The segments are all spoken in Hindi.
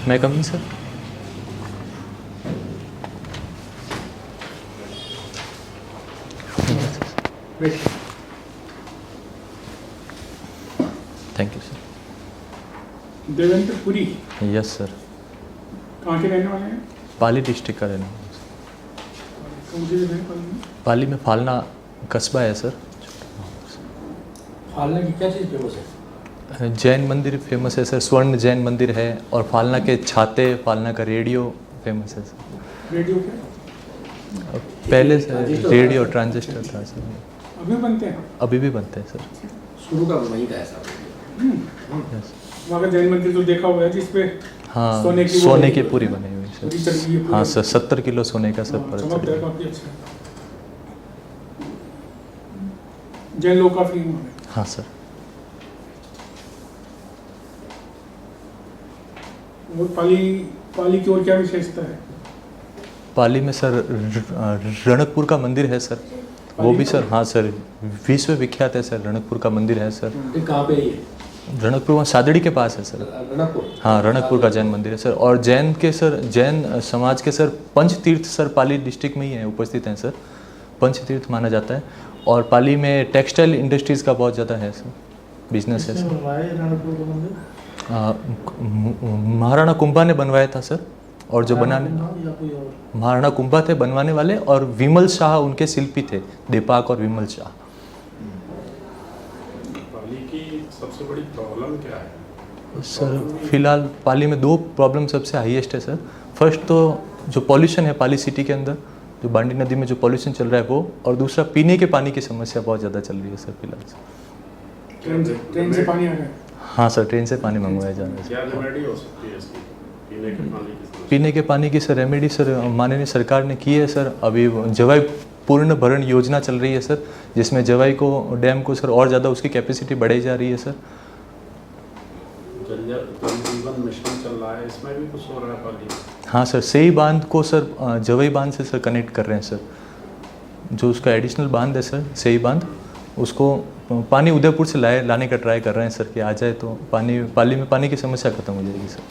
मैं coming sir. Thank you sir. Devendra Puri yes sir. कहाँ के रहने वाले हैं? पाली डिस्ट्रिक्ट का रहना है। कौन सी जगह है पाली में? पाली में फालना कस्बा है सर। फालना की क्या चीज़ फेमस है? जैन मंदिर फेमस है सर, स्वर्ण जैन मंदिर है, और फालना के छाते, फालना का रेडियो फेमस है सर। रेडियो क्या? पहले से रेडियो ट्रांजिस्टर था सर। अभी बनते हैं? अभी भी बनते हैं सर। शुरू का वहीं का ऐसा। यस। वहाँ का जैन मंदिर तो देखा हुआ है जिसपे हाँ, सोने की पूरी बनी हुई पूरी सर। चढ़ी हुई है। हाँ सर, 70 किलो सोने का सर पर चमकता है काफी अच्छा। जैन लोग काफी हैं। हाँ सर। और पाली की और क्या विशेषता है? पाली में सर रणकपुर का मंदिर है सर, वो भी सर। हाँ सर, विश्व विख्यात है सर, रणकपुर का मंदिर है सर। ये कहाँ पे है ये? रणकपुर वहाँ सादड़ी के पास है सर। रणकपुर? हाँ, रणकपुर का जैन मंदिर है सर। और जैन के सर, जैन समाज के सर पंचतीर्थ सर पाली डिस्ट्रिक्ट में ही है, उपस्थित हैं सर। पंचतीर्थ माना जाता है। और पाली में टेक्सटाइल इंडस्ट्रीज़ का बहुत ज़्यादा है सर, बिजनेस है सर। महाराणा कुंभा ने बनवाया था सर। और जो बनाने, महाराणा कुंभा थे बनवाने वाले, और विमल शाह उनके शिल्पी थे, दीपाक और विमल शाह। पाली की सबसे बड़ी प्रॉब्लम क्या है सर? फिलहाल पाली में 2 प्रॉब्लम सबसे हाईएस्ट है सर। फर्स्ट तो जो पॉल्यूशन है पाली सिटी के अंदर, जो बांडी नदी में जो पॉल्यूशन चल रहा है वो, और दूसरा पीने के पानी की समस्या बहुत ज़्यादा चल रही है सर फिलहाल। ट्रेन से पानी आ गया? हाँ सर, ट्रेन से पानी मंगवाया जा रहा है। क्या रेमेडी हो सकती है इसकी पीने के पानी की समस्या? पीने के पानी की सर रेमेडी सर माननीय सरकार ने की है सर। अभी जवाई पूर्ण भरण योजना चल रही है सर, जिसमें जवाई को डैम को सर और ज़्यादा उसकी कैपेसिटी बढ़ाई जा रही है सर। जल जीवन मिशन चल रहा है, इसमें भी कुछ हो रहा है पाली में? हाँ सर, सही बांध को सर जवाई बांध से सर कनेक्ट कर रहे हैं सर। जो उसका एडिशनल बांध है सर, सही बांध, उसको पानी उदयपुर से लाने का ट्राई कर रहे हैं सर कि आ जाए तो पाली में पानी की समस्या खत्म हो जाएगी सर।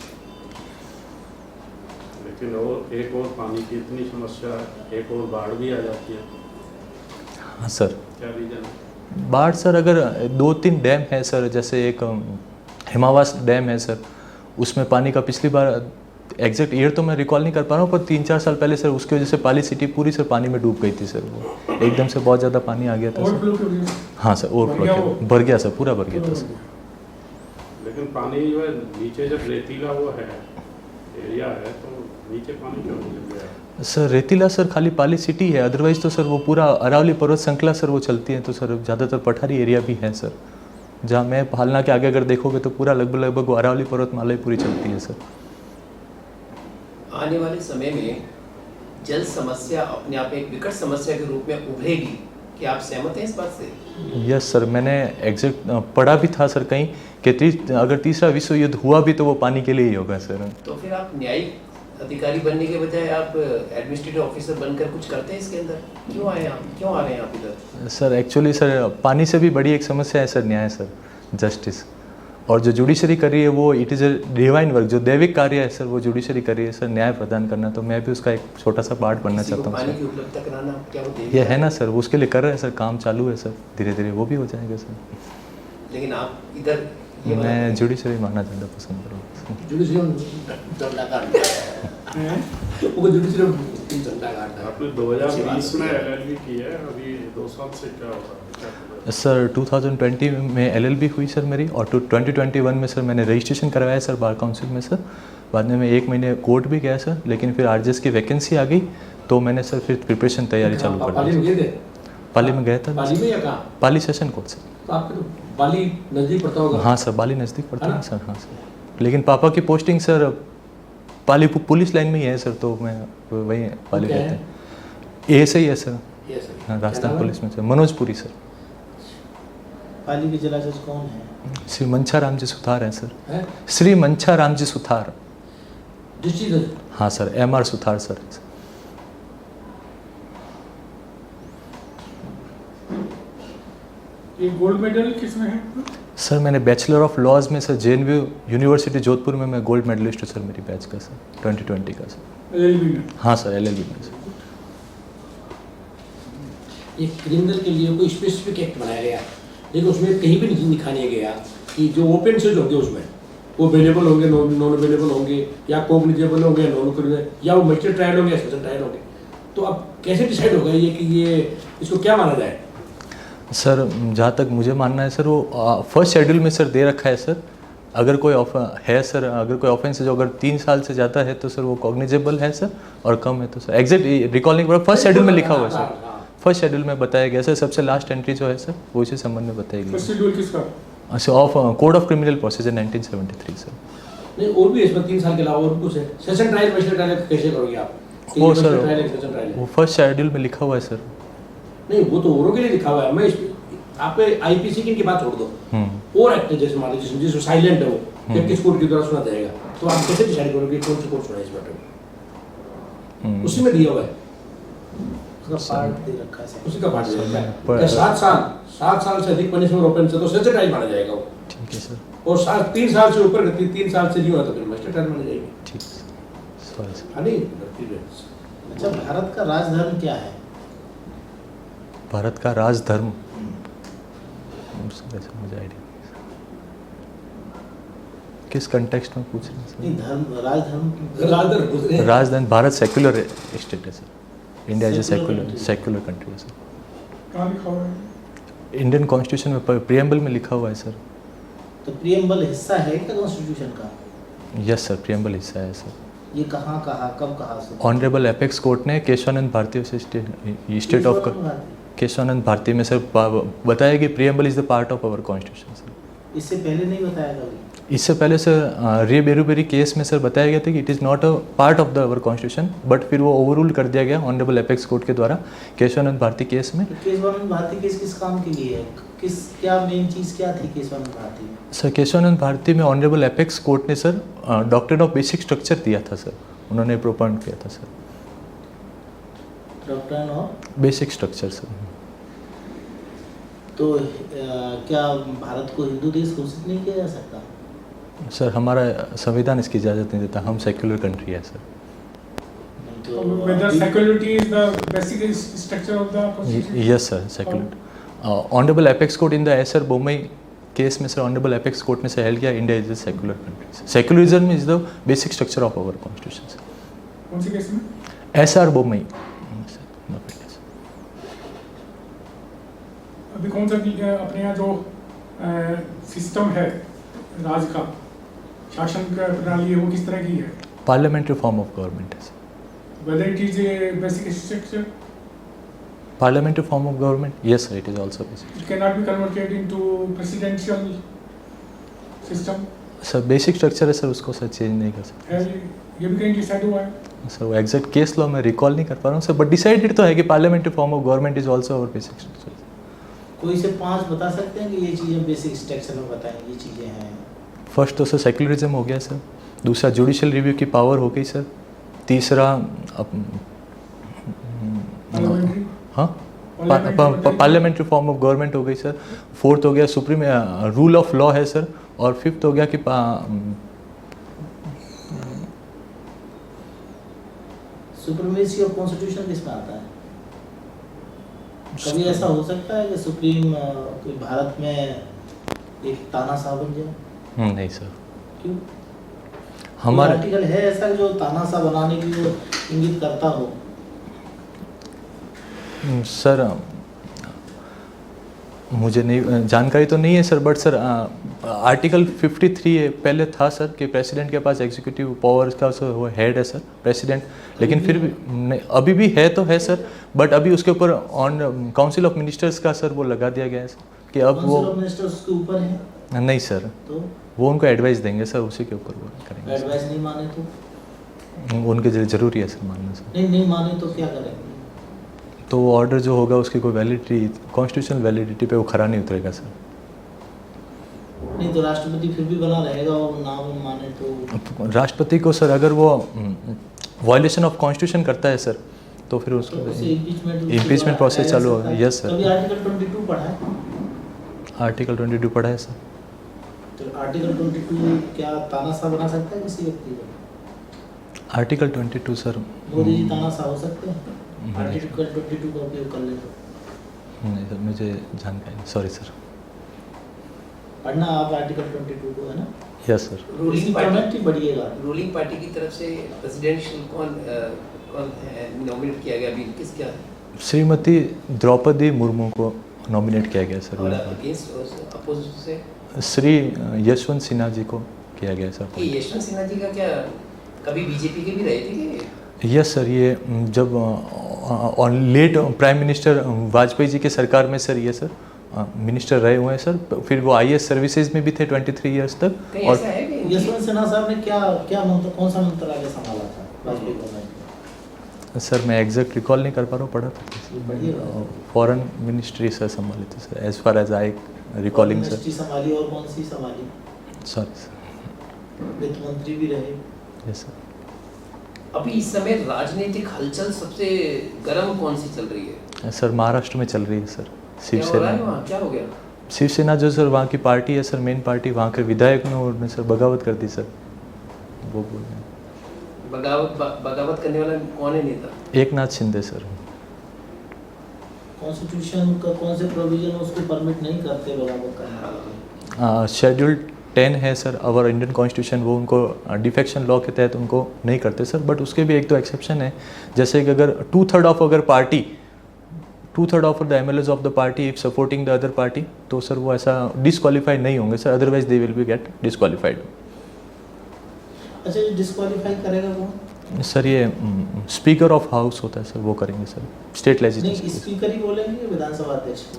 लेकिन और एक और पानी की इतनी समस्या, एक और बाढ़ भी आ जाती है। हाँ सर। क्या रीजन है? बाढ़ सर, अगर 2-3 डैम है सर, जैसे एक हिमावास डैम है सर, उसमें पानी का पिछली बार एग्जैक्ट ईयर तो मैं रिकॉल नहीं कर पा रहा हूँ, पर 3-4 साल पहले सर उसकी वजह से पाली सिटी पूरी सर पानी में डूब गई थी सर। वो एकदम से बहुत ज़्यादा पानी आ गया था सर। हाँ सर, ओवरफ्लो भर गया सर, पूरा भर गया था सर। लेकिन पानी जो है नीचे जब रेतीला वो है एरिया है, तो नीचे पानी क्यों नहीं गया? सर रेतीला सर खाली पाली सिटी है, अदरवाइज तो सर वो पूरा अरावली पर्वत श्रृंखला सर वो चलती है, तो सर ज़्यादातर पठारी एरिया भी है सर। जहाँ मैं फालना के आगे अगर देखोगे तो पूरा लगभग वो अरावली पर्वतमाला ही पूरी चलती है सर। आने वाले समय में जल समस्या अपने आप एक विकट समस्या के रूप में उभरेगी, क्या आप सहमत हैं इस बात से? यस सर, मैंने एग्जैक्ट पढ़ा भी था सर कहीं कि अगर तीसरा विश्व युद्ध हुआ भी तो वो पानी के लिए ही होगा सर। तो फिर आप न्यायिक अधिकारी बनने के बजाय आप एडमिनिस्ट्रेटिव ऑफिसर बनकर कुछ करते हैं इसके अंदर? क्यों आए आप, क्यों आ रहे हैं आप इधर? सर एक्चुअली सर पानी से भी बड़ी एक समस्या है सर न्याय सर, जस्टिस। और जो जुडिशरी कर रही है वो it is a divine work, जो दैविक कार्य है सर वो जुडिशरी कर रही है सर, न्याय प्रदान करना। तो मैं भी उसका एक छोटा सा पार्ट बनना चाहता हूँ पानी सर। की उपलब्धता कराना क्या वो देवी ये है ना सर, उसके लिए कर रहे हैं सर, काम चालू है सर, धीरे धीरे वो भी हो जाएगा सर। लेकिन आप इधर मैं जुडिशरी मानना ज़्यादा पसंद करूँगा। आपने 2020 में LLB की है, अभी 2 साल से क्या हो रहा है? सर 2020 में LLB हुई सर मेरी, और 2021 में सर मैंने रजिस्ट्रेशन करवाया सर बार काउंसिल में सर। बाद में मैं 1 महीने कोर्ट भी गया सर, लेकिन फिर RGS की वैकेंसी आ गई तो मैंने सर फिर प्रिपरेशन तैयारी चालू कर दी। पाली में गया था। पाली में या कहाँ? पाली सेशन कोर्ट सर। तो आपको तो पाली नज़दीक पड़ता होगा? हाँ सर, बाली नज़दीक पड़ता है सर। हाँ सर, लेकिन पापा की पोस्टिंग सर पाली पुलिस लाइन में ही है सर, तो मैं वही पाली रहते हैं। ASI है सर, हाँ राजस्थान पुलिस में सर, मनोज पुरी सर। पाली के जिलाधीश कौन है? श्री मंछा राम जी सुथार हैं सर। श्री मंछा राम जी सुथार। हाँ सर, MR सुथार सर। ये गोल्ड मेडल किसमें है? सर मैंने बैचलर ऑफ लॉज में सर JNU यूनिवर्सिटी जोधपुर में मैं गोल्ड मेडलिस्ट हूँ सर मेरी बैच का सर 2020 का सर। LLB में। हाँ सर LLB में सर। ये क्रिमिनल के लिए कोई स्पेसिफिक एक्ट बनाया गया, लेकिन उसमें कहीं भी नहीं दिखाया गया कि जो ओपन सेज होंगे उसमें वो अवेलेबल होंगे, नॉन अवेलेबल होंगे, या कॉग्निजेबल होंगे या नॉन कॉग्निजेबल, या वो मजिस्ट्रेट ट्रायल होंगे या सेशन ट्रायल होंगे। तो अब कैसे डिसाइड होगा ये कि ये इसको क्या माना जाए? सर जहाँ तक मुझे मानना है सर वो फर्स्ट शेड्यूल में सर दे रखा है सर। अगर कोई है सर, अगर कोई ऑफेंस है जो अगर 3 साल से ज़्यादा है तो सर वो कॉग्निजेबल है सर, और कम है तो सर एग्जैक्ट रिकॉल नहीं, फर्स्ट शेड्यूल में लिखा हुआ है सर। फर्स्ट शेड्यूल में बताया गया सर, सबसे लास्ट एंट्री जो है सर वो इसी संबंध में बताई गई फर्स्ट शेड्यूल किसका? अच्छा of code of criminal procedure 1973 sir. नहीं, और भी इसमें 3 साल के अलावा और कुछ है? सेशन ट्रायल मजिस्ट्रेट ट्रायल कैसे करोगे आप? वो सर सेशन ट्रायल वो फर्स्ट शेड्यूल में लिखा हुआ है सर। नहीं, वो तो औरों के लिए लिखा हुआ है। मैं आप IPC की बात छोड़ दो, और एक्ट जैसे मान लीजिए जिसमें साइलेंट है वो या किस कोर्ट के द्वारा सुना जाएगा, तो आप कैसे डिसाइड करोगे कौन सी कोर्ट सुना है इस मैटर में? उसी में दिया हुआ है, उसका पार्ट दे रखा है सर। उसी का पार्ट दे रखा है। क्या 7 साल से अधिक पनिशमेंट ओपन से तो सेशन ट्रायल माना जाएगा वो। ठीक है सर। और 3 साल से ऊपर 3 साल से नहीं हुआ तो फिर मजिस्ट्रेट ट्रायल मानी जाएगी। ठीक है सॉरी सर। हाँ नहीं, अच्छा, भारत का राजधर्म क्या है? भारत का राजधर्म सर ऐसा मुझे आइडिया किस कंटेक्स्ट में पूछ रहे हैं सर? नहीं, धर्म राजधर्म राजधानी भारत सेक्युलर स्टेट है sir. India is a secular country है सर। कहाँ लिखा हुआ है? इंडियन कॉन्स्टिट्यूशन में प्रियम्बल में लिखा हुआ है सर। तो प्रियम्बल हिस्सा है क्या कॉन्स्टिट्यूशन का? यस सर, प्रियम्बल हिस्सा है सर। ये कहाँ कहा, कब कहा सर? ऑनरेबल एपेक्स कोर्ट ने केशवानंद भारती से स्टेट ऑफ केशवानंद भारती में सर बताया कि preamble is the part of our constitution sir. इससे पहले नहीं बताया कभी? इससे पहले सर रे बेरूबेरी केस में सर बताया गया था कि it is not a part of the our constitution, but फिर वो ओवररूल कर दिया गया ऑनरेबल एपेक्स कोर्ट के द्वारा केशवानंद भारती केस में। तो केशवानंद भारती केस किस काम के लिए है? क्या मेन चीज़ क्या थी केशवानंद भारती में? सर केशवानंद भारती में ऑनरेबल एपेक्स कोर्ट ने sir doctrine of basic structure दिया था सर, उन्होंने प्रोपॉइंट किया था sir doctrine of basic structure sir. तो क्या भारत को हिंदू देश घोषित नहीं किया जा सकता? सर हमारा संविधान इसकी इजाज़त नहीं देता, हम सेक्युलर कंट्री है सर। नहीं तो Whether secularity is the basic structure of the constitution? Yes sir, secular. Honourable apex court in the SR Bommai case में सर ऑनरेबल एपेक्स कोर्ट ने सर हेल्ड किया India is a secular country. Secularism is the basic structure of our constitution sir. कौन सी केस में? एसआर बोम्मई। अभी कौन सा अपने यहाँ जो सिस्टम है राज का, शासन का प्रणाली है, वो किस तरह की है? पार्लियामेंट्री फॉर्म ऑफ गवर्नमेंट है sir. Whether it is a basic structure, parliamentary form of government, yes sir, it is also basic. it cannot be converted into presidential system. Sir basic structure है सर, उसको सर चेंज नहीं कर सकते है ये भी कहीं डिसाइड हुआ है? सर। वो एग्जैक्ट केस लॉ में रिकॉल नहीं कर पा रहा हूँ सर, बट डिसाइडेड तो है कि parliamentary form of government is also our basic structure. कोई से 5 बता सकते हैं कि ये चीज़ें बेसिक स्ट्रक्चर में बताएं, ये चीज़ें हैं? फर्स्ट तो सर सेक्युलरिज्म हो गया सर, दूसरा जुडिशियल रिव्यू की पावर हो गई सर, तीसरा Parliamentary? हाँ पार्लियामेंट्री फॉर्म ऑफ गवर्नमेंट हो गई सर, फोर्थ हो गया सुप्रीम रूल ऑफ लॉ है सर, और फिफ्थ हो गया कि सुप्रीमेसी ऑफ कॉन्स्टिट्यूशन किस में आता है? कभी ऐसा हो सकता है कि सुप्रीम कोई भारत में एक तानाशाह बन जाए? नहीं सर। क्यों? हमारे आर्टिकल है ऐसा जो तानाशाह बनाने की जो इंगित करता हो? सर मुझे नहीं जानकारी तो नहीं है सर, बट सर आर्टिकल 53 पहले था सर कि प्रेसिडेंट के पास एग्जीक्यूटिव पावर्स का वो हेड है सर प्रेसिडेंट, लेकिन फिर भी अभी भी है तो है सर, बट अभी उसके ऊपर ऑन काउंसिल ऑफ मिनिस्टर्स का सर वो लगा दिया गया है सर कि अब वो मिनिस्टर्स उसके ऊपर है। नहीं सर, तो वो उनको एडवाइस देंगे सर, उसी के ऊपर वो करेंगे एडवाइस नहीं माने तो? सर। उनके लिए ज़रूरी है सर मानना सर। नहीं माने तो क्या करेंगे? तो वो ऑर्डर जो होगा उसकी कोई वैलिडिटी, कॉन्स्टिट्यूशनल वैलिडिटी पे वो खरा नहीं उतरेगा सर। नहीं तो राष्ट्रपति फिर भी बना रहेगा, वो ना माने तो? राष्ट्रपति को सर अगर वो वायलेशन ऑफ कॉन्स्टिट्यूशन करता है सर तो फिर उसको इम्पीचमेंट प्रोसेस चालू होगा। Yes sir. कभी आर्टिकल 22 पढ़ा है? आर्टिकल 22 पढ़ा है सर। आर्टिकल 22 क्या तानाशाह बना सकता है किसी व्यक्ति को? आर्टिकल 22 सर मोदी जी तानाशाह हो सकते हैं नहीं। आर्टिकल 22 का उपयोग कर ले तो? नहीं सर, मुझे जानकारी नहीं, सॉरी सर। पढ़ना आप आर्टिकल 22 को, है ना? Yes sir. Ruling comment party ही बढ़िएगा। रूलिंग पार्टी की तरफ से प्रेसिडेंशियल कौन नॉमिनेट किया गया अभी किसका श्रीमती द्रौपदी मुर्मू को नॉमिनेट किया गया सर। और अगेंस्ट अपोजिट से श्री यशवंत सिन्हा जी को किया गया सर। कि यशवंत सिन्हा जी का क्या कभी बीजेपी के भी रहे थे कि यस सर, ये जब late prime minister Vajpayee ji के सरकार में सर ये सर मिनिस्टर रहे हुए हैं सर। फिर वो आईएएस सर्विसेज में भी थे 23 इयर्स तक। कहीं और ऐसा है कि यशवंत सिन्हा साहब ने क्या मंत्र, कौन सा मंत्रालय संभाला था वाजपेयी गवर्नमेंट में? सर मैं एग्जैक्ट रिकॉल नहीं कर पा रहा हूँ, पढ़ा था बढ़िएगा। फॉरेन मिनिस्ट्री सर संभाली थी sir, as far as I recalling sir. Ministry संभाली और कौन सी संभाली? Sorry sir. वित्त मंत्री भी रहे। Yes sir. अभी इस समय राजनीतिक हलचल सबसे गर्म कौन सी चल रही है? सर महाराष्ट्र में चल रही है सर क्या हो रहा है शिवसेना। वहाँ क्या हो गया? शिवसेना जो सर वहाँ की पार्टी है सर, मेन पार्टी, वहाँ के विधायक ने उन्होंने सर बगावत कर दी सर। वो बोल रहे हैं बगावत करने वाला कौन है नेता? एकनाथ शिंदे सर। कॉन्स्टिट्यूशन का कौन से प्रोविजन उसको परमिट नहीं करते बगावत करने वाला? शेड्यूल 10 है सर अवर इंडियन कॉन्स्टिट्यूशन, वो उनको डिफेक्शन लॉ के तहत उनको नहीं करते सर। बट उसके भी एक तो एक्सेप्शन है, जैसे कि अगर 2/3 ऑफ अगर party 2/3 of the MLAs of the party if supporting the other party, तो सर वो ऐसा डिसक्वालीफाइड नहीं होंगे sir, otherwise they will be get disqualified. अच्छा, ये डिस्क्वालीफाई करेगा कौन? सर ये स्पीकर ऑफ हाउस होता है सर, वो करेंगे सर, स्टेट नहीं, लेजिस्लेचर। स्पीकर ही बोलेंगे विधानसभा अध्यक्ष को?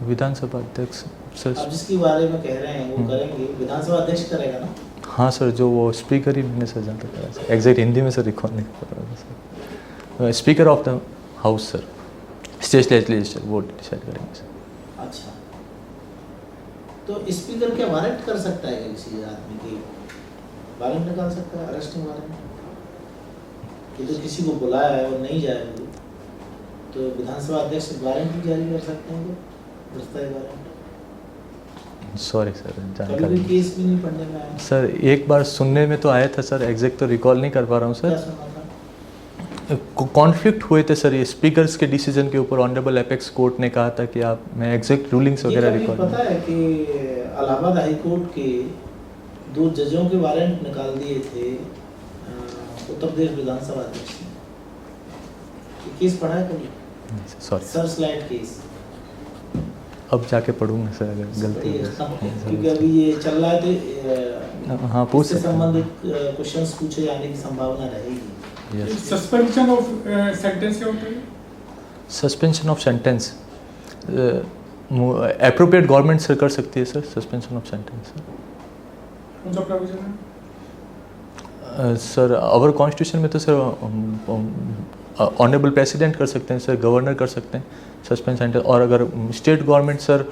विधानसभा अध्यक्ष आप सर। जिसके बारे में कह रहे हैं वो करेंगे, विधानसभा अध्यक्ष करेगा ना? हाँ सर, जो वो स्पीकर ही मैंने सर जहाँ तक करा सर, एग्जैक्ट हिंदी में सर रिकॉर्ड नहीं कर रहा sir. Speaker of the house sir, state legislature, वो डिसाइड करेंगे सर। अच्छा, तो स्पीकर क्या वारंट कर सकता है किसी आदमी की? वारंट निकाल सकता है, अरेस्टिंग वारंट? कि तो किसी को बुलाया है और नहीं जाएगा तो विधानसभा अध्यक्ष वारंट भी जारी कर सकते हैं, दस्तावेज वारंट? सॉरी सर, कभी जानकारी भी नहीं। केस भी नहीं पढ़ने में आया? सर एक बार सुनने में तो आया था सर, एग्जैक्ट तो रिकॉल नहीं कर पा रहा हूँ क्या सर। सुना था? कॉन्फ्लिक्ट हुए थे सर ये स्पीकर्स के डिसीजन के ऊपर। ऑनरेबल एपेक्स कोर्ट ने कहा था कि आप, मैं एग्जैक्ट रूलिंग्स ये वगैरह कभी रिकॉल पता है कि इलाहाबाद हाई कोर्ट के 2 जजों के वारंट निकाल दिए थे उत्तर प्रदेश विधानसभा अध्यक्ष ने? ये केस पढ़ा है कभी? Sorry Searchlight case? अब जाके पढ़ूंगा सर अगर गलती हो क्योंकि अभी ये चल रहा है तो हाँ पूछ इससे सकते हैं। संबंधित क्वेश्चंस पूछे जाने की संभावना रहेगी। यस। सस्पेंशन ऑफ सेंटेंस क्या होता है? Suspension of sentence appropriate government sir कर सकती है सर, सस्पेंशन ऑफ सेंटेंस। कौन सा प्रोविजन है? सर आवर कॉन्स्टिट्यूशन में तो सर ऑनरेबल प्रेसिडेंट कर सकते हैं सर, गवर्नर कर सकते हैं सस्पेंड सेंटेंस। और अगर state government sir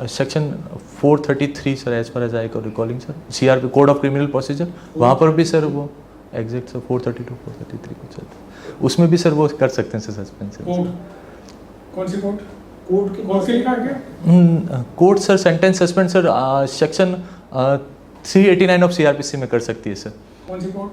section 433 sir, as far as I को recalling sir, CRP code of criminal procedure, वहाँ पर भी सर वो एग्जैक्ट सर 432 433 को चलता है, उसमें भी सर वो कर सकते हैं सर सस्पेंशन। कोर्ट कौन सी कोर्ट? कोर्ट के कोर्ट के लिखा है क्या? Court sir sentence suspend sir section 389 of CrPC में कर सकती है सर। कौन सी कोर्ट?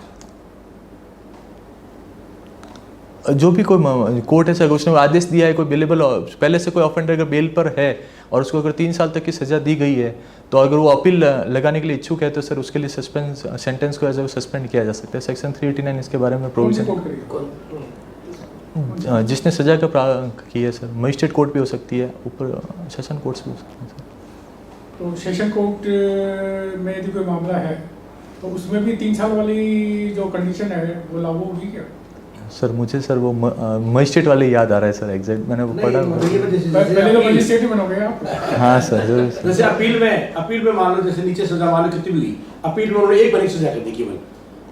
जो भी कोई कोर्ट है सर, उसने आदेश दिया है, कोई बेलेबल पहले से कोई ऑफेंडर अगर बेल पर है और उसको अगर 3 साल तक की सज़ा दी गई है, तो अगर वो अपील लगाने के लिए इच्छुक है तो सर उसके लिए सस्पेंस सेंटेंस को एज सस्पेंड किया जा सकता है। सेक्शन 389 इसके बारे में कौन सी प्रोविजन। कोर्ट करेगी? जिसने सजा का की है सर, मजिस्ट्रेट कोर्ट भी हो सकती है, ऊपर सेशन कोर्ट्स भी हो सकते हैं सर। तो सेशन कोर्ट में यदि कोई मामला है तो उसमें भी 3 साल वाली जो कंडीशन है वो लागू होगी क्या? सर मुझे सर वो मजिस्ट्रेट वाले याद आ रहा है सर, एग्जैक्ट मैंने वो पढ़ा। पहले तो मजिस्ट्रेट ही बनोगे आप। हाँ सर जरूर सर। जैसे अपील में मान लो, जैसे नीचे सजा मान लो कितनी भी हुई, अपील में उन्होंने 1 महीने की सजा कर दी केवल,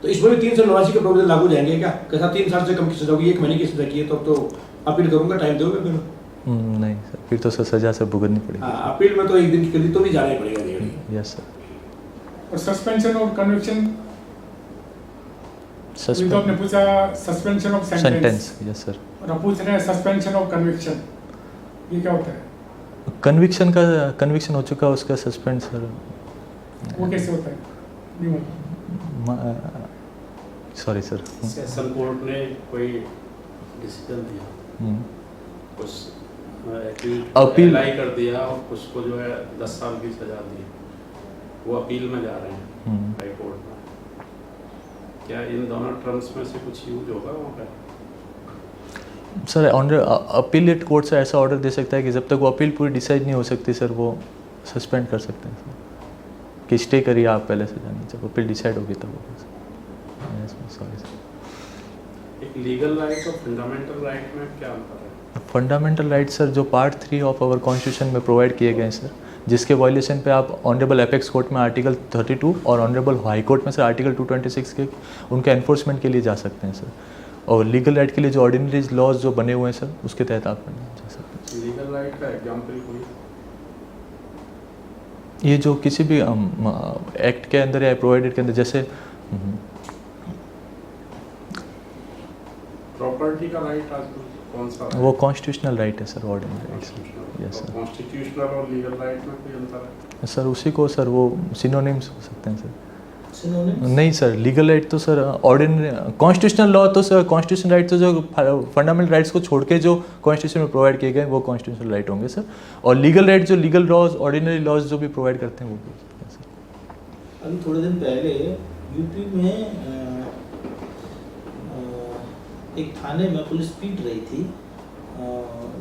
तो इसमें भी 389 के प्रोविजन लागू जाएंगे क्या? कैसा 3 साल से कम की सजा होगी, 1 महीने की सजा की है तो अपील करूंगा, टाइम दोगे फिर? नहीं सर, फिर तो सर सजा से भुगतनी पड़ेगी। हाँ, अपील में तो 1 दिन की कर दी तो भी जाना ही पड़ेगा धीरे। Yes sir. और सस्पेंशन और कन्विक्शन तो आपने पूछा suspension of sentence, sentence. Yes sir. और आप पूछ रहे हैं सस्पेंशन ऑफ कन्विक्शन, ये क्या होता है? कन्विक्शन हो चुका है उसका सस्पेंड सर। वो कैसे होता है? नहीं होता। Sorry sir. सेशन कोर्ट ने कोई डिसीजन दिया, हम्म। कुछ अपील- अप्लाई कर दिया और कुछ को जो है 10 साल की सजा दी, वो अपील में जा रहे हैं हम्म। हाई कोर्ट में। क्या इन दोनों टर्म्स में से कुछ यूज होगा वहाँ पे? सर अपीलेट कोर्ट से ऐसा ऑर्डर दे सकता है कि जब तक वो अपील पूरी डिसाइड नहीं हो सकती सर, वो सस्पेंड कर सकते हैं सर कि स्टे करिए आप पहले से जाने, जब अपील डिसाइड होगी तब होगा सर। Sorry sir. एक लीगल राइट और फंडामेंटल राइट में क्या अंतर है? फंडामेंटल राइट सर जो पार्ट 3 ऑफ आवर कॉन्स्टिट्यूशन में प्रोवाइड किए गए हैं सर, जिसके वायलेशन पे आप ऑनरेबल एपेक्स कोर्ट में आर्टिकल 32 और ऑनरेबल हाई कोर्ट में सर आर्टिकल 226 के उनके एनफोर्समेंट के लिए जा सकते हैं सर। और लीगल राइट के लिए जो ऑर्डिनरी लॉज जो बने हुए हैं सर, उसके तहत आप जा सकते हैं। लीगल राइट का एग्जाम्पल कोई? ये जो किसी भी एक्ट के अंदर या प्रोवाइडेड के अंदर, जैसे प्रॉपर्टी का राइट आजकल कौन सा है? वो कॉन्स्टिट्यूशनल राइट है sir, ordinary rights. Yes sir. Constitutional और लीगल राइट में कोई अंतर है? सर उसी को सर वो सिनोनिम्स हो सकते हैं सर। Synonyms? नहीं सर, लीगल राइट तो सर ऑर्डिनरी, कॉन्स्टिट्यूशनल लॉ तो सर कॉन्स्टिट्यूशन राइट तो जो फंडामेंटल राइट्स को छोड़ के जो कॉन्स्टिट्यूशन में प्रोवाइड किए गए वो कॉन्स्टिट्यूशनल राइट होंगे सर। और लीगल राइट जो लीगल लॉज ऑर्डिनरी लॉज जो भी प्रोवाइड करते हैं वो भी हो सकते हैं सर। अभी थोड़े दिन पहले यूपी में एक थाने में पुलिस पीट रही थी,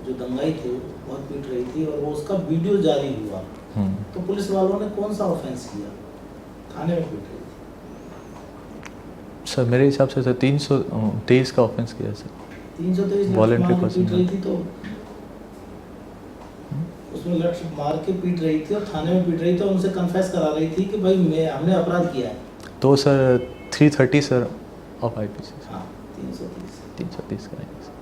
जो दंगाई थे वो बहुत पीट रही थी और वो उसका वीडियो जारी हुआ। तो पुलिस वालों ने कौन सा ऑफेंस किया? थाने में पीट रही थी। सर मेरे हिसाब से सर 323 का ऑफेंस किया सर। 323 Voluntary लठ मार के पीट person, रही थी, तो उसमें लठ मार के पीट रही थी और थाने में पीट रही थी और उनसे कन्फेस करा रही थी कि भाई हमने अपराध किया है। तो सर 330 सर ऑफ आईपीसी। हाँ, 330 330 का है सर।